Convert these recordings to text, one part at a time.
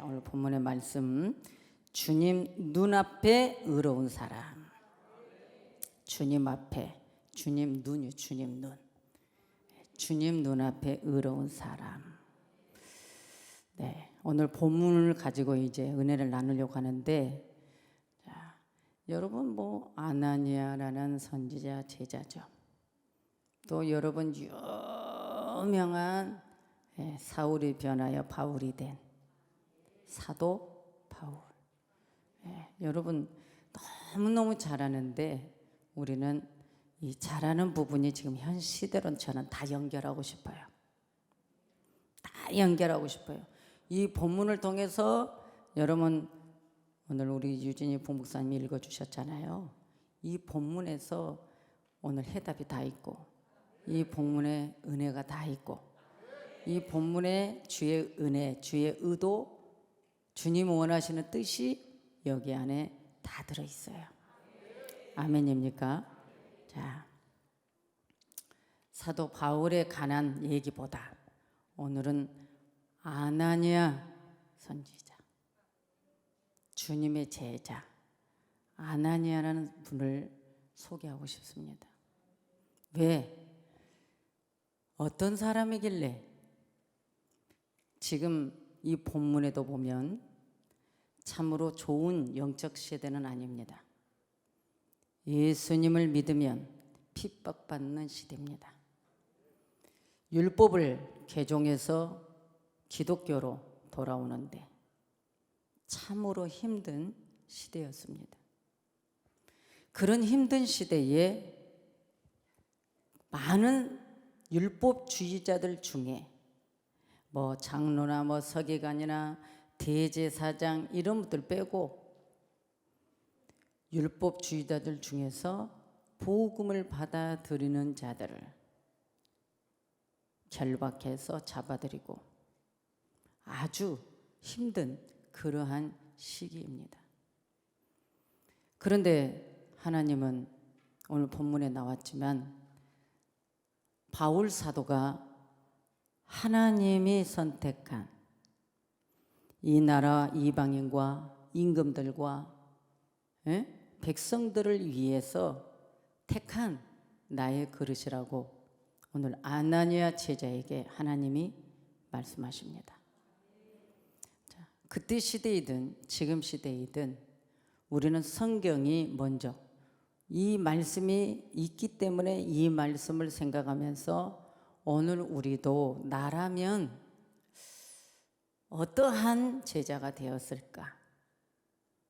자, 오늘 본문의 말씀, 주님 눈앞에 의로운 사람. 주님 앞에, 주님 눈이 주님 눈. 주님 눈앞에 의로운 사람. 네, 오늘 본문을 가지고 이제 은혜를 나누려고 하는데, 자, 여러분 아나니아라는 선지자 제자죠. 또 여러분 유명한 사울이 변하여 바울이 된 사도 바울. 여러분 너무너무 잘하는데 우리는 이 잘하는 부분이 지금 현 시대로 저는 다 연결하고 싶어요. 다 연결하고 싶어요. 이 본문을 통해서 여러분 오늘 우리 유진이 부목사님이 읽어주셨잖아요. 이 본문에서 오늘 해답이 다 있고 이 본문에 은혜가 다 있고 이 본문에 주의 은혜, 주의 의도, 주님 원하시는 뜻이 여기 안에 다 들어있어요. 아멘입니까? 자, 사도 바울에 관한 얘기보다 오늘은 아나니아 선지자, 주님의 제자 아나니아라는 분을 소개하고 싶습니다. 왜? 어떤 사람이길래? 지금 이 본문에도 보면 참으로 좋은 영적 시대는 아닙니다. 예수님을 믿으면 핍박받는 시대입니다. 율법을 개종해서 기독교로 돌아오는데 참으로 힘든 시대였습니다. 그런 힘든 시대에 많은 율법주의자들 중에 장로나 서기관이나 대제사장 이런 분들 빼고 율법주의자들 중에서 복음을 받아들이는 자들을 결박해서 잡아들이고 아주 힘든 그러한 시기입니다. 그런데 하나님은 오늘 본문에 나왔지만 바울 사도가 하나님이 선택한 이 나라 이방인과 임금들과 백성들을 위해서 택한 나의 그릇이라고 오늘 아나니아 제자에게 하나님이 말씀하십니다. 자, 그때 시대이든 지금 시대이든 우리는 성경이 먼저 이 말씀이 있기 때문에 이 말씀을 생각하면서 오늘 우리도 나라면 어떠한 제자가 되었을까?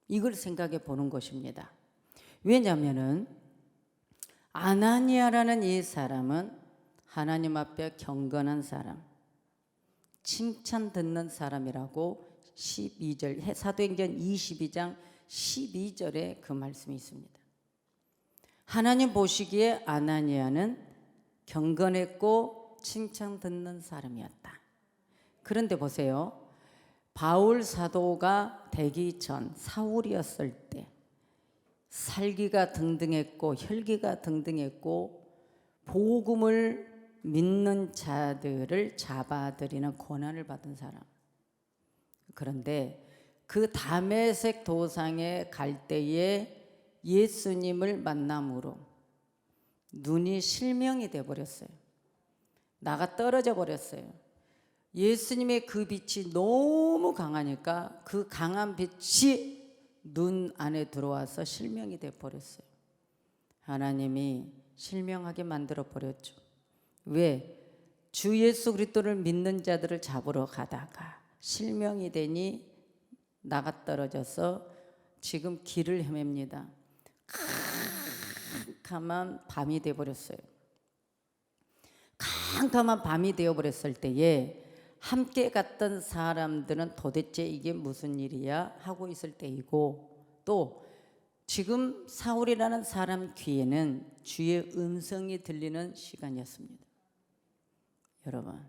이걸 생각해 보는 것입니다. 왜냐하면 아나니아라는 이 사람은 하나님 앞에 경건한 사람, 칭찬 듣는 사람이라고 12절 사도행전 22장 12절에 그 말씀이 있습니다. 하나님 보시기에 아나니아는 경건했고 칭찬 듣는 사람이었다. 그런데 보세요. 바울 사도가 되기 전 사울이었을 때 살기가 등등했고 혈기가 등등했고 복음을 믿는 자들을 잡아들이는 고난을 받은 사람. 그런데 그 다메섹 도상에 갈 때에 예수님을 만남으로 눈이 실명이 되어버렸어요. 나가 떨어져 버렸어요. 예수님의 그 빛이 너무 강하니까 그 강한 빛이 눈 안에 들어와서 실명이 되어버렸어요. 하나님이 실명하게 만들어 버렸죠. 왜? 주 예수 그리스도를 믿는 자들을 잡으러 가다가 실명이 되니 나가 떨어져서 지금 길을 헤맵니다. 캄캄한 밤이 되어버렸어요. 캄캄한 밤이 되어버렸을 때에 함께 갔던 사람들은 도대체 이게 무슨 일이야 하고 있을 때이고 또 지금 사울이라는 사람 귀에는 주의 음성이 들리는 시간이었습니다. 여러분,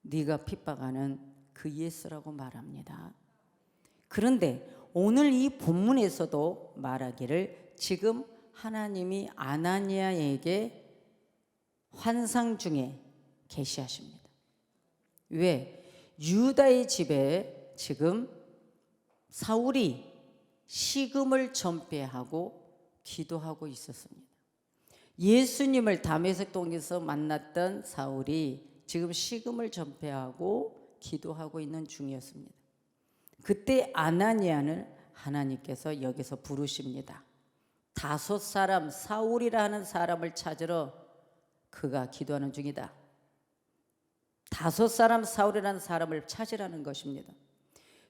네가 핍박하는 그 예수라고 말합니다. 그런데 오늘 이 본문에서도 말하기를 지금 하나님이 아나니아에게 환상 중에 계시하십니다. 왜? 유다의 집에 지금 사울이 식음을 전폐하고 기도하고 있었습니다. 예수님을 다메섹 동에서 만났던 사울이 지금 식음을 전폐하고 기도하고 있는 중이었습니다. 그때 아나니아를 하나님께서 여기서 부르십니다. 5 사울이라 하는 사람을 찾으러 그가 기도하는 중이다. 5 사울이라는 사람을 찾으라는 것입니다.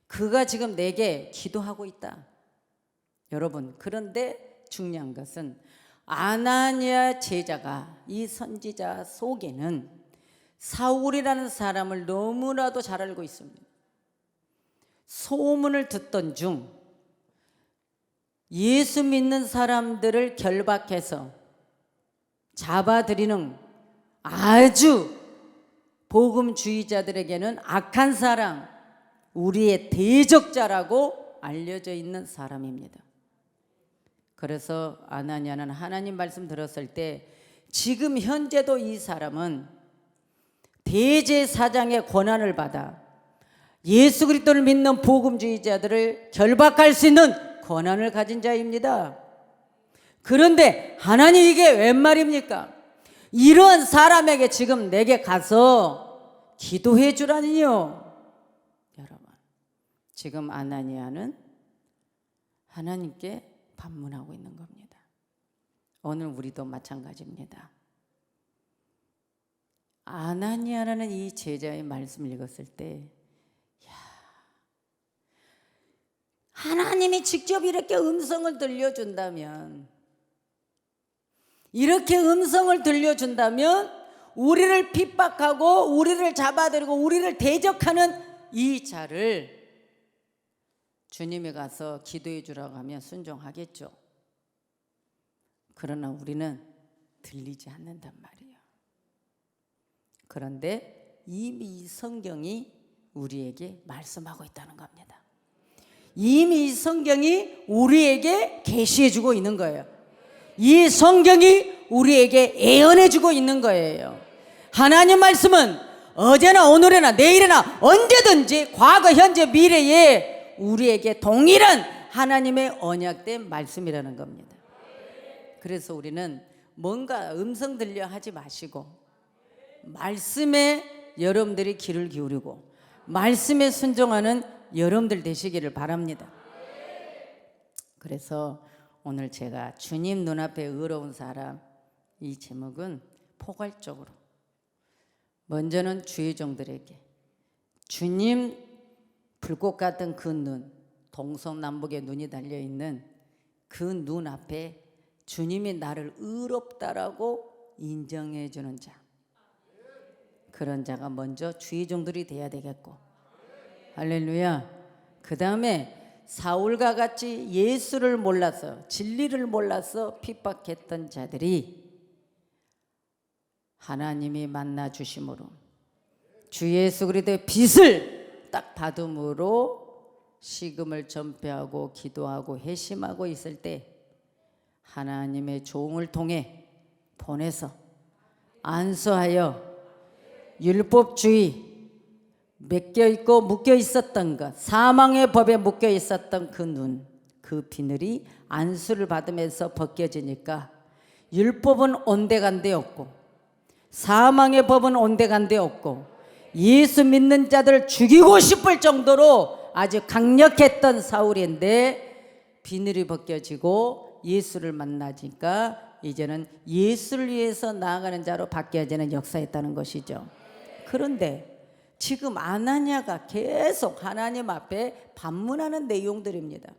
그가 지금 내게 기도하고 있다. 여러분, 그런데 중요한 것은 아나니아 제자가, 이 선지자 속에는 사울이라는 사람을 너무나도 잘 알고 있습니다. 소문을 듣던 중 예수 믿는 사람들을 결박해서 잡아들이는 아주 복음주의자들에게는 악한 사람, 우리의 대적자라고 알려져 있는 사람입니다. 그래서 아나니아는 하나님 말씀 들었을 때 지금 현재도 이 사람은 대제사장의 권한을 받아 예수 그리스도를 믿는 복음주의자들을 결박할 수 있는 권한을 가진 자입니다. 그런데 하나님, 이게 웬 말입니까? 이런 사람에게 지금 내게 가서 기도해 주라니요. 여러분, 지금 아나니아는 하나님께 반문하고 있는 겁니다. 오늘 우리도 마찬가지입니다. 아나니아라는 이 제자의 말씀을 읽었을 때, 하나님이 직접 이렇게 음성을 들려준다면, 우리를 핍박하고 우리를 잡아들이고 우리를 대적하는 이 자를 주님이 가서 기도해 주라고 하면 순종하겠죠. 그러나 우리는 들리지 않는단 말이에요. 그런데 이미 이 성경이 우리에게 말씀하고 있다는 겁니다. 이미 이 성경이 우리에게 계시해 주고 있는 거예요. 이 성경이 우리에게 예언해 주고 있는 거예요. 하나님 말씀은 어제나 오늘이나 내일이나 언제든지 과거, 현재, 미래에 우리에게 동일한 하나님의 언약된 말씀이라는 겁니다. 그래서 우리는 뭔가 음성 들려 하지 마시고 말씀에 여러분들이 귀를 기울이고 말씀에 순종하는 여러분들 되시기를 바랍니다. 그래서 오늘 제가 주님 눈앞에 의로운 사람, 이 제목은 포괄적으로 먼저는 주의 종들에게 주님 불꽃 같은 그 눈, 동서남북에 눈이 달려있는 그 눈 앞에 주님이 나를 의롭다라고 인정해 주는 자, 그런 자가 먼저 주의 종들이 돼야 되겠고, 할렐루야. 그 다음에 사울과 같이 예수를 몰라서, 진리를 몰라서 핍박했던 자들이 하나님이 만나 주심으로 주 예수 그리스도의 빛을 딱 받음으로 식음을 전폐하고 기도하고 회심하고 있을 때 하나님의 종을 통해 보내서 안수하여 율법주의 맡겨 있고 묶여 있었던 것, 사망의 법에 묶여 있었던 그 눈, 그 비늘이 안수를 받으면서 벗겨지니까 율법은 온데간데 없고 사망의 법은 온데간데 없고 예수 믿는 자들을 죽이고 싶을 정도로 아주 강력했던 사울인데 비늘이 벗겨지고 예수를 만나니까 이제는 예수를 위해서 나아가는 자로 바뀌어지는 역사였다는 것이죠. 그런데 지금 아나니아가 계속 하나님 앞에 반문하는 내용들입니다.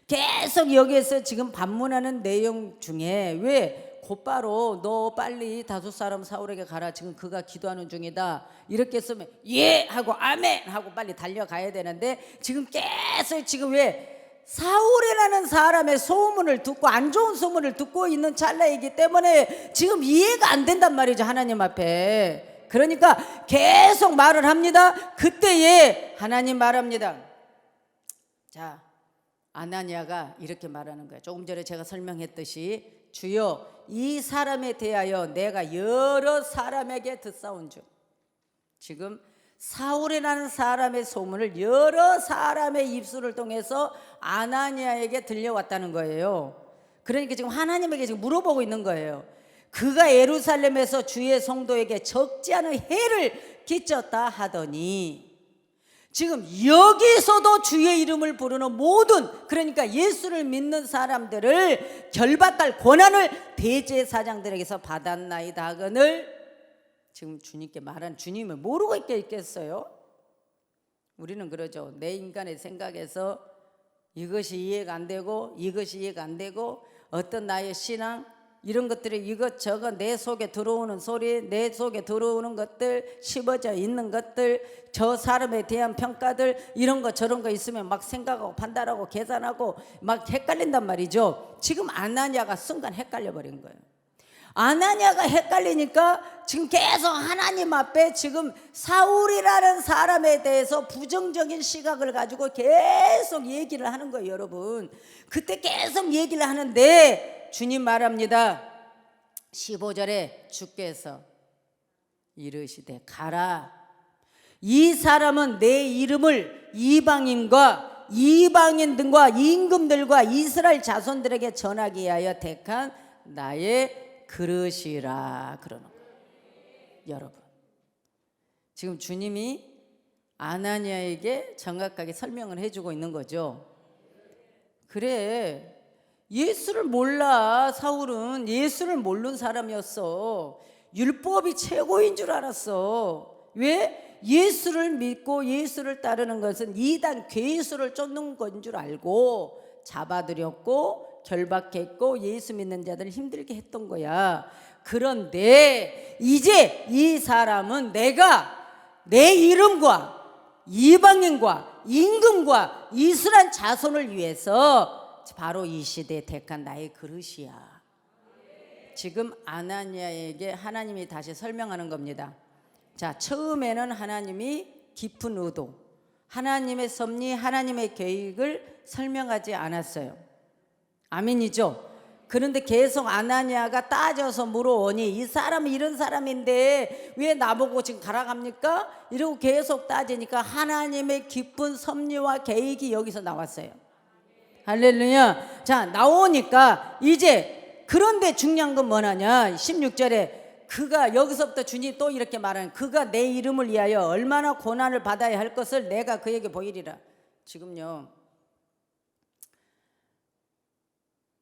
계속 여기에서 지금 반문하는 내용 중에 왜 곧바로 너 빨리 5 사울에게 가라, 지금 그가 기도하는 중이다 이렇게 쓰면 예 하고 아멘 하고 빨리 달려가야 되는데 지금 계속 지금 왜 사울이라는 사람의 소문을 듣고 안 좋은 소문을 듣고 있는 찰나이기 때문에 지금 이해가 안 된단 말이죠, 하나님 앞에. 그러니까 계속 말을 합니다. 그때에 하나님 말합니다. 자, 아나니아가 이렇게 말하는 거예요. 조금 전에 제가 설명했듯이 주여 이 사람에 대하여 내가 여러 사람에게 듣사온 중, 지금 사울이라는 사람의 소문을 여러 사람의 입술을 통해서 아나니아에게 들려왔다는 거예요. 그러니까 지금 하나님에게 지금 물어보고 있는 거예요. 그가 예루살렘에서 주의 성도에게 적지 않은 해를 끼쳤다 하더니, 지금 여기서도 주의 이름을 부르는 모든, 그러니까 예수를 믿는 사람들을 결박할 권한을 대제사장들에게서 받았나이다 하거늘, 지금 주님께 말한 주님을 모르고 있겠어요? 우리는 그러죠. 내 인간의 생각에서 이것이 이해가 안 되고 이것이 이해가 안 되고, 어떤 나의 신앙 이런 것들이 이것저것 내 속에 들어오는 소리, 내 속에 들어오는 것들, 씹어져 있는 것들, 저 사람에 대한 평가들, 이런 거 저런 거 있으면 막 생각하고 판단하고 계산하고 막 헷갈린단 말이죠. 지금 아나니아가 순간 헷갈려 버린 거예요. 아나니아가 헷갈리니까 지금 계속 하나님 앞에 지금 사울이라는 사람에 대해서 부정적인 시각을 가지고 계속 얘기를 하는 거예요, 여러분. 그때 계속 얘기를 하는데 주님 말합니다. 15절에 주께서 이르시되 가라. 이 사람은 내 이름을 이방인과 이방인 등과 임금들과 이스라엘 자손들에게 전하기 위하여 택한 나의 그릇이라 그러는 거예요. 여러분, 지금 주님이 아나니아에게 정확하게 설명을 해주고 있는 거죠. 그래, 예수를 몰라. 사울은 예수를 모르는 사람이었어. 율법이 최고인 줄 알았어. 왜? 예수를 믿고 예수를 따르는 것은 이단 괴수를 쫓는 건 줄 알고 잡아들였고 결박했고 예수 믿는 자들을 힘들게 했던 거야. 그런데 이제 이 사람은 내가 내 이름과 이방인과 임금과 이스라엘 자손을 위해서 바로 이 시대에 택한 나의 그릇이야. 지금 아나니아에게 하나님이 다시 설명하는 겁니다. 자, 처음에는 하나님이 깊은 의도, 하나님의 섭리, 하나님의 계획을 설명하지 않았어요. 아멘이죠? 그런데 계속 아나니아가 따져서 물어오니 이 사람이 이런 사람인데 왜 나보고 지금 가라 합니까? 이러고 계속 따지니까 하나님의 깊은 섭리와 계획이 여기서 나왔어요. 할렐루야. 자, 나오니까 이제, 그런데 중요한 건 뭐냐냐, 16절에 그가, 여기서부터 주님 또 이렇게 말하는, 그가 내 이름을 위하여 얼마나 고난을 받아야 할 것을 내가 그에게 보이리라. 지금요,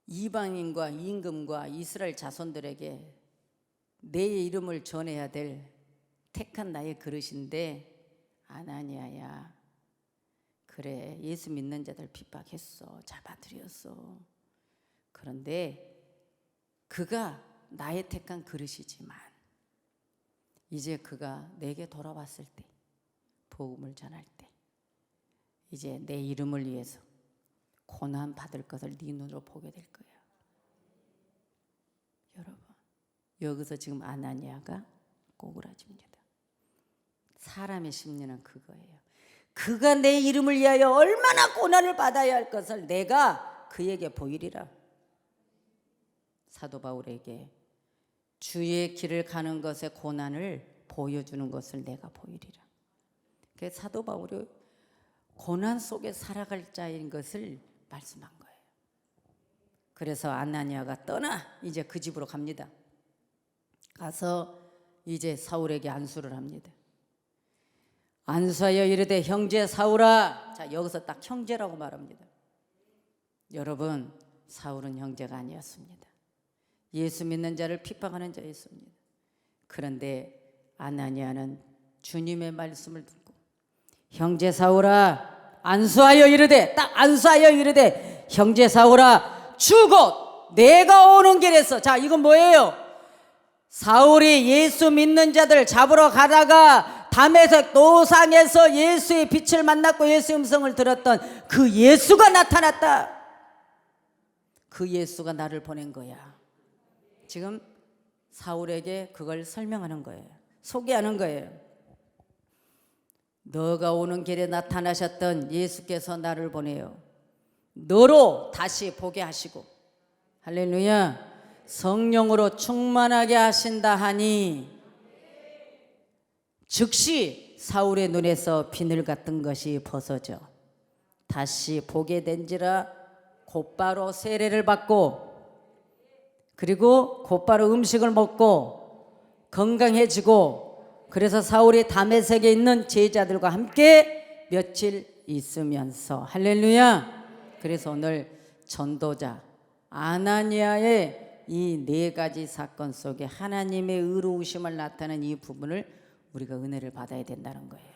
이방인과 임금과 이스라엘 자손들에게 내 이름을 전해야 될 택한 나의 그릇인데, 아나니아야, 그래, 예수 믿는 자들 핍박했어, 잡아들였어. 그런데 그가 나의 택한 그릇이지만 이제 그가 내게 돌아왔을 때, 복음을 전할 때, 이제 내 이름을 위해서 고난 받을 것을 네 눈으로 보게 될 거야. 여러분, 여기서 지금 아나니아가 꼬꾸라집니다. 사람의 심리는 그거예요. 그가 내 이름을 위하여 얼마나 고난을 받아야 할 것을 내가 그에게 보이리라. 사도 바울에게 주의 길을 가는 것의 고난을 보여주는 것을 내가 보이리라. 그래서 사도 바울이 고난 속에 살아갈 자인 것을 말씀한 거예요. 그래서 아나니아가 떠나 이제 그 집으로 갑니다. 가서 이제 사울에게 안수를 합니다. 안수하여 이르되 형제 사울아. 자, 여기서 딱 형제라고 말합니다. 여러분, 사울은 형제가 아니었습니다. 예수 믿는 자를 핍박하는 자였습니다. 그런데 아나니아는 주님의 말씀을 듣고 형제 사울아, 안수하여 이르되, 딱 안수하여 이르되 형제 사울아, 주곧 내가 오는 길에서. 자, 이건 뭐예요? 사울이 예수 믿는 자들 잡으러 가다가 다메섹 도상에서 예수의 빛을 만났고 예수의 음성을 들었던 그 예수가 나타났다. 그 예수가 나를 보낸 거야. 지금 사울에게 그걸 설명하는 거예요. 소개하는 거예요. 너가 오는 길에 나타나셨던 예수께서 나를 보내요. 너로 다시 보게 하시고, 할렐루야, 성령으로 충만하게 하신다 하니 즉시 사울의 눈에서 비늘 같은 것이 벗어져 다시 보게 된지라 곧바로 세례를 받고 그리고 곧바로 음식을 먹고 건강해지고 그래서 사울이 다메섹에 있는 제자들과 함께 며칠 있으면서 할렐루야. 그래서 오늘 전도자 아나니아의 이 네 가지 사건 속에 하나님의 의로우심을 나타내는 이 부분을 우리가 은혜를 받아야 된다는 거예요.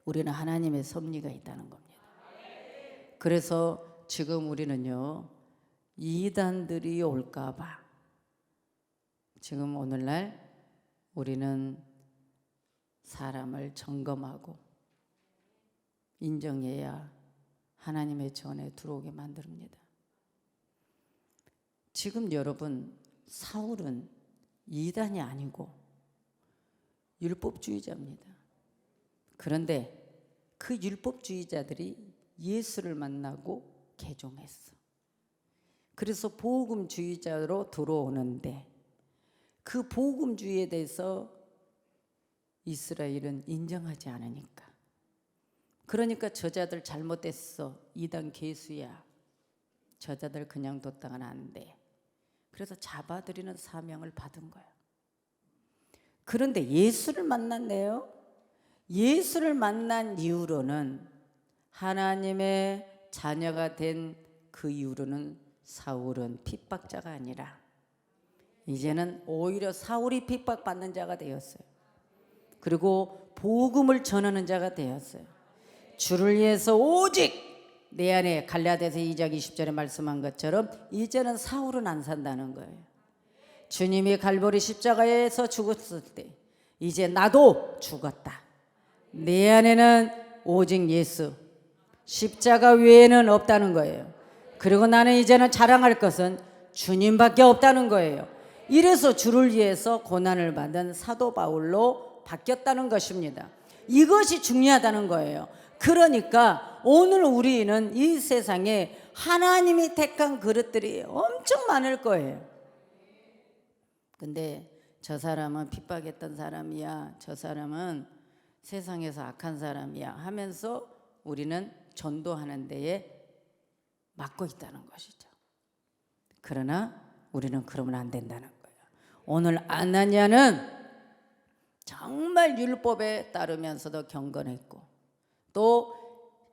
우리는 하나님의 섭리가 있다는 겁니다. 그래서 지금 우리는요 이단들이 올까 봐 지금 오늘날 우리는 사람을 점검하고 인정해야 하나님의 전에 들어오게 만듭니다. 지금 여러분 사울은 이단이 아니고 율법주의자입니다. 그런데 그 율법주의자들이 예수를 만나고 개종했어. 그래서 복음주의자로 들어오는데 그 복음주의에 대해서 이스라엘은 인정하지 않으니까 그러니까 저자들 잘못됐어. 이단 개수야. 저자들 그냥 뒀다가는 안 돼. 그래서 잡아들이는 사명을 받은 거예요. 그런데 예수를 만났네요. 예수를 만난 이후로는 하나님의 자녀가 된 그 이후로는 사울은 핍박자가 아니라 이제는 오히려 사울이 핍박받는 자가 되었어요. 그리고 복음을 전하는 자가 되었어요. 주를 위해서 오직 내 안에 갈라디아서 2장 20절에 말씀한 것처럼 이제는 사울은 안 산다는 거예요. 주님이 갈보리 십자가에서 죽었을 때 이제 나도 죽었다. 내 안에는 오직 예수 십자가 외에는 없다는 거예요. 그리고 나는 이제는 자랑할 것은 주님밖에 없다는 거예요. 이래서 주를 위해서 고난을 받은 사도 바울로 바뀌었다는 것입니다. 이것이 중요하다는 거예요. 그러니까 오늘 우리는 이 세상에 하나님이 택한 그릇들이 엄청 많을 거예요. 근데 저 사람은 핍박했던 사람이야, 저 사람은 세상에서 악한 사람이야 하면서 우리는 전도하는 데에 막고 있다는 것이죠. 그러나 우리는 그러면 안 된다는 거예요. 오늘 아나니아는 정말 율법에 따르면서도 경건했고 또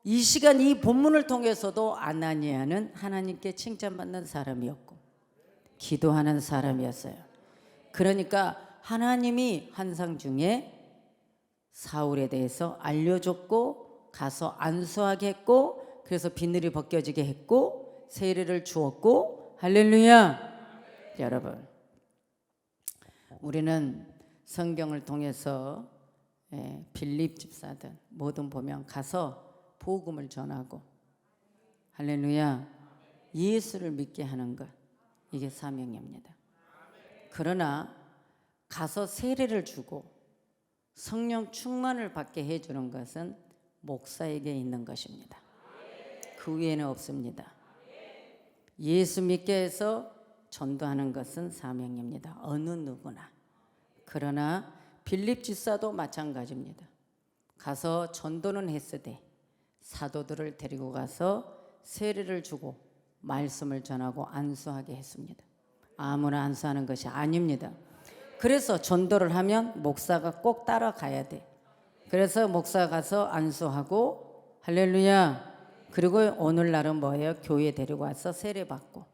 이 시간 이 본문을 통해서도 아나니아는 하나님께 칭찬받는 사람이었고 기도하는 사람이었어요. 그러니까 하나님이 환상 중에 사울에 대해서 알려줬고 가서 안수하게 했고 그래서 비늘이 벗겨지게 했고 세례를 주었고 할렐루야. 여러분 우리는 성경을 통해서 빌립 집사들 뭐든 보면 가서 복음을 전하고 할렐루야 예수를 믿게 하는 것 이게 사명입니다. 그러나 가서 세례를 주고 성령 충만을 받게 해주는 것은 목사에게 있는 것입니다. 그 외에는 없습니다. 예수 믿게 해서 전도하는 것은 사명입니다. 어느 누구나. 그러나 빌립 집사도 마찬가지입니다. 가서 전도는 했으되 사도들을 데리고 가서 세례를 주고 말씀을 전하고 안수하게 했습니다. 아무나 안수하는 것이 아닙니다. 그래서 전도를 하면 목사가 꼭 따라가야 돼. 그래서 목사가 가서 안수하고 할렐루야. 그리고 오늘날은 뭐예요? 교회 데리고 와서 세례 받고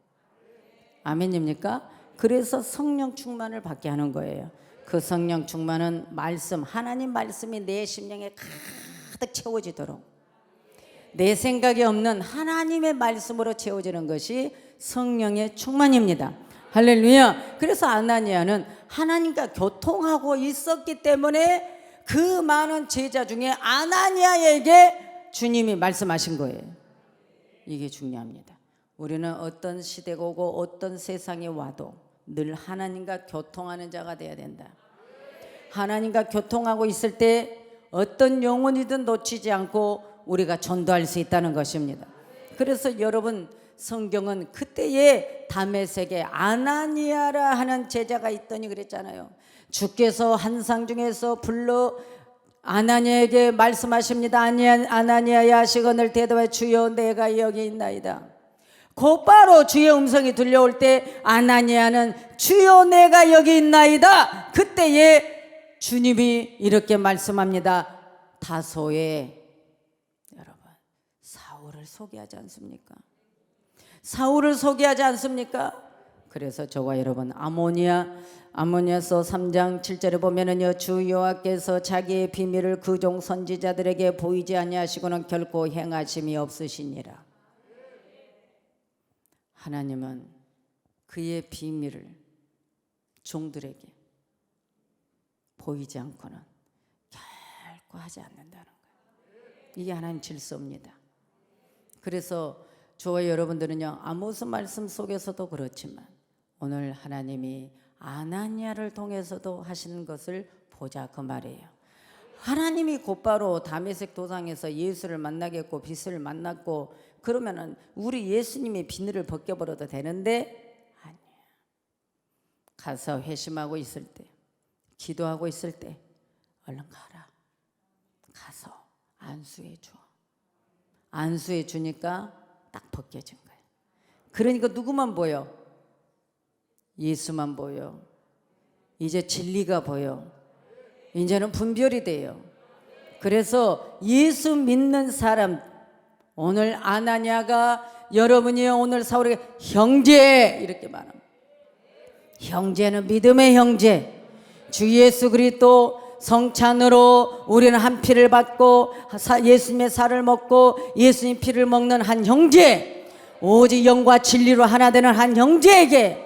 아멘입니까? 그래서 성령 충만을 받게 하는 거예요. 그 성령 충만은 말씀 하나님 말씀이 내 심령에 가득 채워지도록 내 생각이 없는 하나님의 말씀으로 채워지는 것이 성령의 충만입니다. 할렐루야. 그래서 아나니아는 하나님과 교통하고 있었기 때문에 그 많은 제자 중에 아나니아에게 주님이 말씀하신 거예요. 이게 중요합니다. 우리는 어떤 시대가 오고 어떤 세상이 와도 늘 하나님과 교통하는 자가 되어야 된다. 하나님과 교통하고 있을 때 어떤 영혼이든 놓치지 않고 우리가 전도할 수 있다는 것입니다. 그래서 여러분 성경은 그때에 다메섹에 아나니아라 하는 제자가 있더니 그랬잖아요. 주께서 환상 중에서 불러 아나니아에게 말씀하십니다. 아나니아야, 시건을 대답해 주여 내가 여기 있나이다. 곧바로 주의 음성이 들려올 때 아나니아는 주여 내가 여기 있나이다. 그때에 주님이 이렇게 말씀합니다. 다소에 여러분 사울을 소개하지 않습니까? 사울을 소개하지 않습니까? 그래서 저와 여러분 아모니아서 3장 7절에 보면은요, 주 여호와께서 자기의 비밀을 그 종 선지자들에게 보이지 아니하시고는 결코 행하심이 없으시니라. 하나님은 그의 비밀을 종들에게 보이지 않고는 결코 하지 않는다는 거예요. 이게 하나님 질서입니다. 그래서 저와 여러분들은요, 아모스 말씀 속에서도 그렇지만 오늘 하나님이 아나니아를 통해서도 하시는 것을 보자 그 말이에요. 하나님이 곧바로 다메섹 도상에서 예수를 만나게 했고 빛을 만났고 그러면은 우리 예수님이 비늘을 벗겨버려도 되는데 아니야. 가서 회심하고 있을 때, 기도하고 있을 때 얼른 가라. 가서 안수해 줘. 안수해 주니까 딱 벗겨진 거예요. 그러니까 누구만 보여? 예수만 보여. 이제 진리가 보여. 이제는 분별이 돼요. 그래서 예수 믿는 사람, 오늘 아나니아가 여러분이 오늘 사울에게 형제 이렇게 말합니다. 형제는 믿음의 형제. 주 예수 그리스도 성찬으로 우리는 한 피를 받고 예수님의 살을 먹고 예수님 피를 먹는 한 형제, 오직 영과 진리로 하나 되는 한 형제에게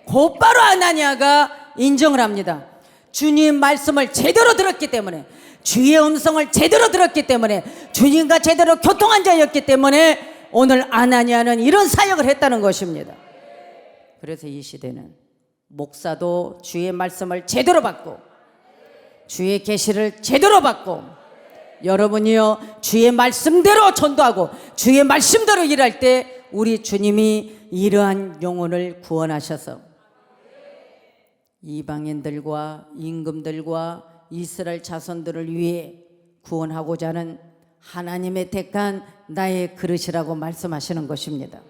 곧바로 아나니아가 인정을 합니다. 주님 말씀을 제대로 들었기 때문에, 주의 음성을 제대로 들었기 때문에, 주님과 제대로 교통한 자였기 때문에 오늘 아나니아는 이런 사역을 했다는 것입니다. 그래서 이 시대는 목사도 주의 말씀을 제대로 받고 주의 계시를 제대로 받고 여러분이요 주의 말씀대로 전도하고 주의 말씀대로 일할 때 우리 주님이 이러한 영혼을 구원하셔서 이방인들과 임금들과 이스라엘 자손들을 위해 구원하고자 하는 하나님의 택한 나의 그릇이라고 말씀하시는 것입니다.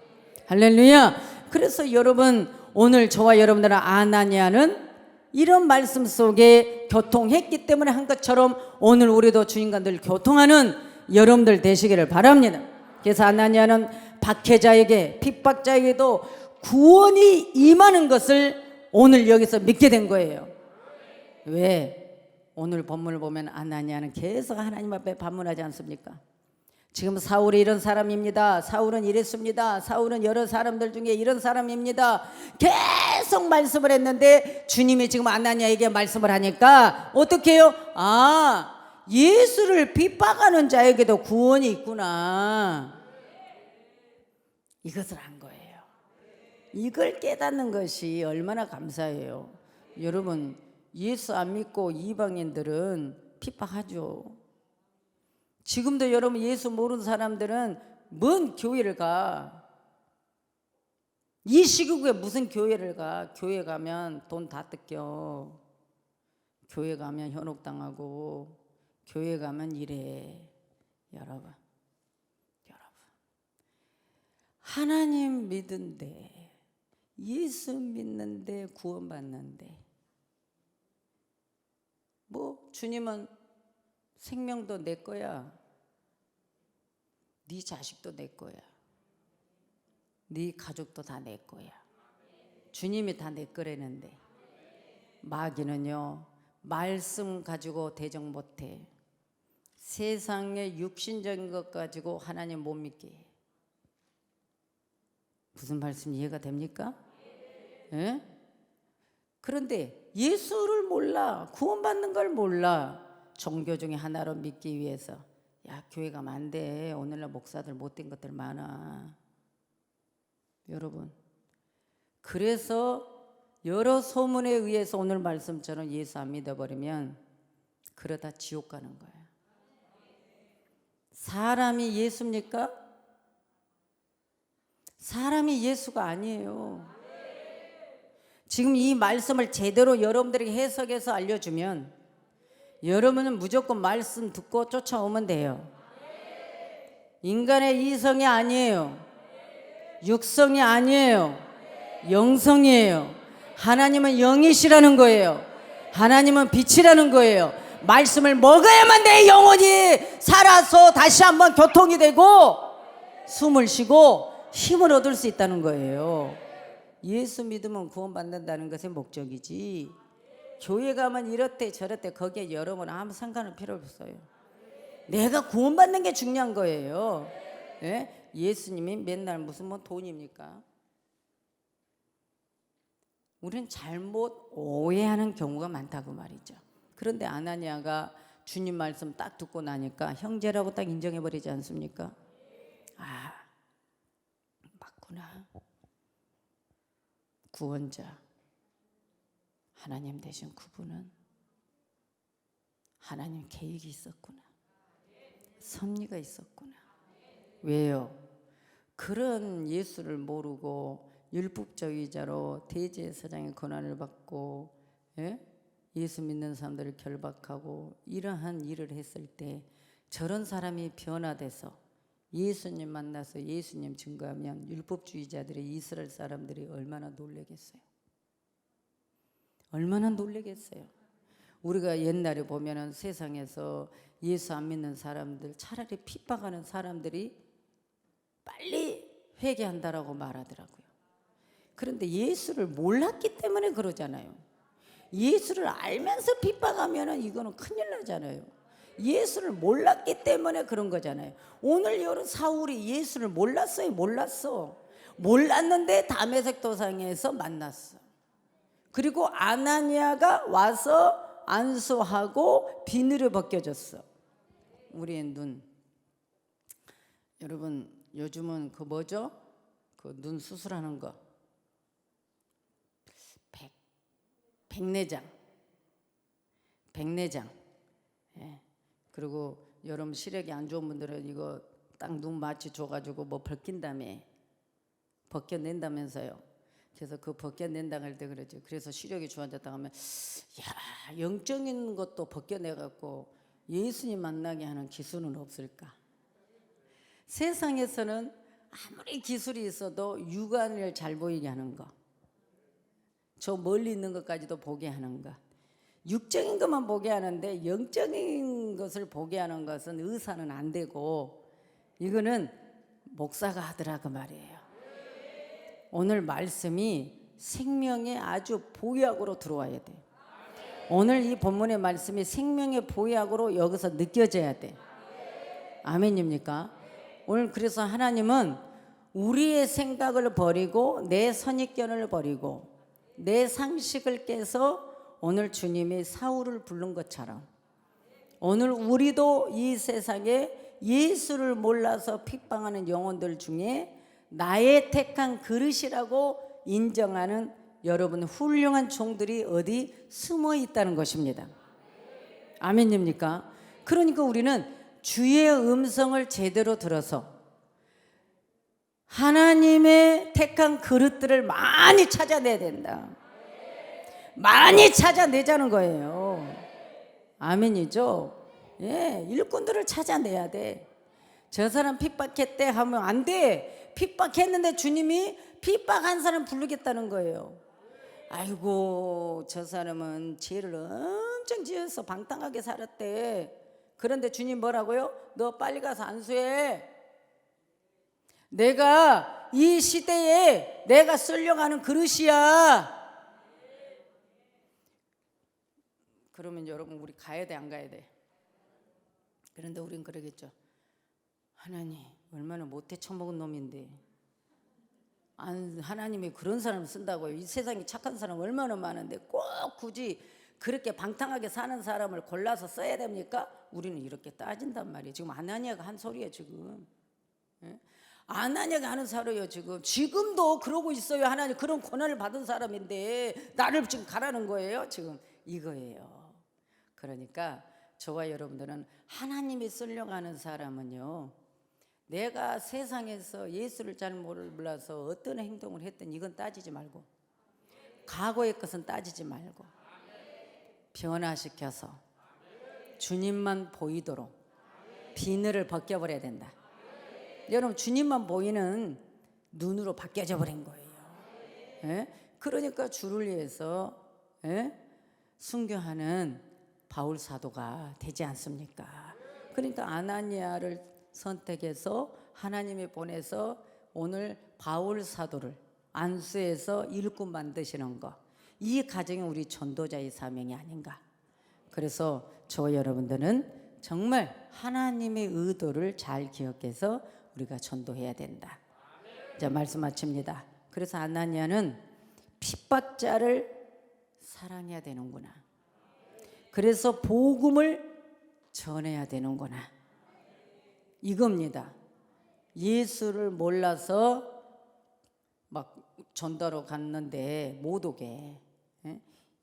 할렐루야. 그래서 여러분 오늘 저와 여러분들은 아나니아는 이런 말씀 속에 교통했기 때문에 한 것처럼 오늘 우리도 주님과 늘 교통하는 여러분들 되시기를 바랍니다. 그래서 아나니아는 박해자에게 핍박자에게도 구원이 임하는 것을 오늘 여기서 믿게 된 거예요. 왜? 오늘 본문을 보면 아나니아는 계속 하나님 앞에 반문하지 않습니까? 지금 사울이 이런 사람입니다. 사울은 이랬습니다. 사울은 여러 사람들 중에 이런 사람입니다. 계속 말씀을 했는데 주님이 지금 아나니아에게 말씀을 하니까 어떻게 해요? 아, 예수를 핍박하는 자에게도 구원이 있구나. 이것을 안 거예요. 이걸 깨닫는 것이 얼마나 감사해요. 여러분 예수 안 믿고 이방인들은 핍박하죠. 지금도 여러분 예수 모르는 사람들은 먼 교회를 가. 이 시국에 무슨 교회를 가? 교회 가면 돈 다 뜯겨. 교회 가면 현혹당하고 교회 가면 이래. 여러분 하나님 믿은데 예수 믿는데 구원받는데 뭐 주님은 생명도 내 거야. 네 자식도 내 거야. 네 가족도 다 내 거야. 주님이 다 내 거라는데 마귀는요 말씀 가지고 대적 못해. 세상의 육신적인 것 가지고 하나님 못 믿게 해. 무슨 말씀 이해가 됩니까? 예? 그런데 예수를 몰라. 구원받는 걸 몰라. 종교 중에 하나로 믿기 위해서 야 교회 가면 안 돼. 오늘날 목사들 못된 것들 많아. 여러분 그래서 여러 소문에 의해서 오늘 말씀처럼 예수 안 믿어버리면 그러다 지옥 가는 거예요. 사람이 예수입니까? 사람이 예수가 아니에요. 지금 이 말씀을 제대로 여러분들에게 해석해서 알려주면 여러분은 무조건 말씀 듣고 쫓아오면 돼요. 인간의 이성이 아니에요. 육성이 아니에요. 영성이에요. 하나님은 영이시라는 거예요. 하나님은 빛이라는 거예요. 말씀을 먹어야만 내 영혼이 살아서 다시 한번 교통이 되고 숨을 쉬고 힘을 얻을 수 있다는 거예요. 예수 믿으면 구원받는다는 것의 목적이지, 교회 가면 이렇대 저렇대 거기에 여러분 아무 상관은 필요 없어요. 내가 구원받는 게 중요한 거예요. 예? 예수님이 맨날 무슨 뭐 돈입니까? 우리는 잘못 오해하는 경우가 많다고 말이죠. 그런데 아나니아가 주님 말씀 딱 듣고 나니까 형제라고 딱 인정해버리지 않습니까? 아, 맞구나. 구원자 하나님 되신 그분은 하나님 계획이 있었구나. 섭리가 있었구나. 왜요? 그런 예수를 모르고 율법주의자로 대제사장의 권한을 받고, 예? 예수 믿는 사람들을 결박하고 이러한 일을 했을 때 저런 사람이 변화돼서 예수님 만나서 예수님 증거하면 율법주의자들이, 이스라엘 사람들이 얼마나 놀라겠어요. 얼마나 놀라겠어요. 우리가 옛날에 보면은 세상에서 예수 안 믿는 사람들, 차라리 핍박하는 사람들이 빨리 회개한다라고 말하더라고요. 그런데 예수를 몰랐기 때문에 그러잖아요. 예수를 알면서 핍박하면은 이거는 큰일 나잖아요. 예수를 몰랐기 때문에 그런 거잖아요. 오늘 여러 사울이 예수를 몰랐어요. 몰랐는데 다메섹 도상에서 만났어. 그리고 아나니아가 와서 안수하고 비늘을 벗겨줬어. 우리의 눈. 여러분 요즘은 그 뭐죠? 그 눈 수술하는 거. 백내장. 예. 그리고 여러분 시력이 안 좋은 분들은 이거 딱 눈 마취 줘가지고 뭐 벗겨낸다면서요. 그래서 그 벗겨낸다 할 때 그러죠. 그래서 시력이 좋아졌다 하면, 야, 영적인 것도 벗겨내갖고 예수님 만나게 하는 기술은 없을까? 세상에서는 아무리 기술이 있어도 육안을 잘 보이게 하는 거, 저 멀리 있는 것까지도 보게 하는 것, 육적인 것만 보게 하는데 영적인 것을 보게 하는 것은 의사는 안 되고, 이거는 목사가 하더라고 말이에요. 오늘 말씀이 생명의 아주 보약으로 들어와야 돼. 오늘 이 본문의 말씀이 생명의 보약으로 여기서 느껴져야 돼. 아멘입니까? 오늘 그래서 하나님은 우리의 생각을 버리고 내 선입견을 버리고 내 상식을 깨서 오늘 주님이 사울을 부른 것처럼 오늘 우리도 이 세상에 예수를 몰라서 핍박하는 영혼들 중에 나의 택한 그릇이라고 인정하는 여러분 훌륭한 종들이 어디 숨어 있다는 것입니다. 아멘입니까? 그러니까 우리는 주의 음성을 제대로 들어서 하나님의 택한 그릇들을 많이 찾아내야 된다. 많이 찾아내자는 거예요. 아멘이죠? 예, 일꾼들을 찾아내야 돼. 저 사람 핍박했대 하면 안 돼. 핍박했는데 주님이 핍박한 사람 부르겠다는 거예요. 아이고 저 사람은 죄를 엄청 지어서 방탕하게 살았대. 그런데 주님 뭐라고요? 너 빨리 가서 안수해. 내가 이 시대에 내가 쓰려고 하는 그릇이야. 그러면 여러분 우리 가야 돼 안 가야 돼? 그런데 우린 그러겠죠. 하나님 얼마나 못해 처먹은 놈인데 하나님이 그런 사람을 쓴다고요? 이 세상에 착한 사람 얼마나 많은데 꼭 굳이 그렇게 방탕하게 사는 사람을 골라서 써야 됩니까? 우리는 이렇게 따진단 말이에요. 지금 아나니아가 한 소리예요 지금. 예? 아나니아가 하는 소리예요 지금. 지금도 그러고 있어요. 하나님 그런 권한을 받은 사람인데 나를 지금 가라는 거예요 지금. 이거예요. 그러니까 저와 여러분들은 하나님이 쓰려고 하는 사람은요, 내가 세상에서 예수를 잘 몰라서 어떤 행동을 했든 이건 따지지 말고, 과거의 것은 따지지 말고 변화시켜서 주님만 보이도록 비늘을 벗겨버려야 된다. 여러분, 주님만 보이는 눈으로 바뀌어져 버린 거예요. 예? 그러니까 주를 위해서 순교하는 바울 사도가 되지 않습니까? 그러니까 아나니아를 선택해서 하나님이 보내서 오늘 바울 사도를 안수해서 일꾼 만드시는 거, 이 과정이 우리 전도자의 사명이 아닌가. 그래서 저 여러분들은 정말 하나님의 의도를 잘 기억해서 우리가 전도해야 된다. 자, 말씀 마칩니다. 그래서 아나니아는 핍박자를 사랑해야 되는구나. 그래서 복음을 전해야 되는구나. 이겁니다. 예수를 몰라서 막 전도하러 갔는데 못 오게.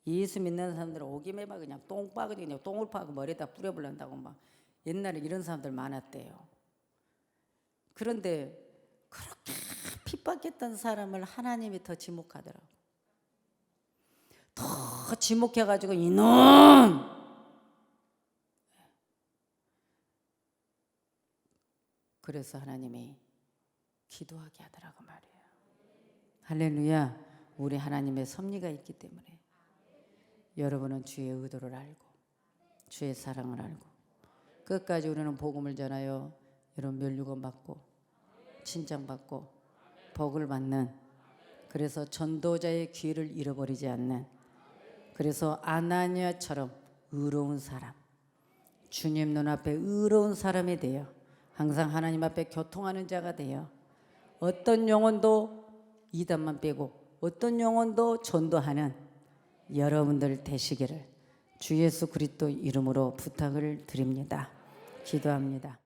예수 믿는 사람들은 오기만 해봐 그냥 똥바구니 그냥 똥을 파고 머리에다 뿌려버린다고 막 옛날에 이런 사람들 많았대요. 그런데 그렇게 핍박했던 사람을 하나님이 더 지목하더라고. 더 지목해가지고 이놈! 그래서 하나님이 기도하게 하더라고 말이에요. 할렐루야. 우리 하나님의 섭리가 있기 때문에 여러분은 주의 의도를 알고 주의 사랑을 알고 끝까지 우리는 복음을 전하여 여러분 멸류관 받고 칭찬받고 복을 받는, 그래서 전도자의 귀를 잃어버리지 않는, 그래서 아나니아처럼 의로운 사람, 주님 눈앞에 의로운 사람이 되어 항상 하나님 앞에 교통하는 자가 되어 어떤 영혼도 이단만 빼고 어떤 영혼도 전도하는 여러분들 되시기를 주 예수 그리스도 이름으로 부탁을 드립니다. 기도합니다.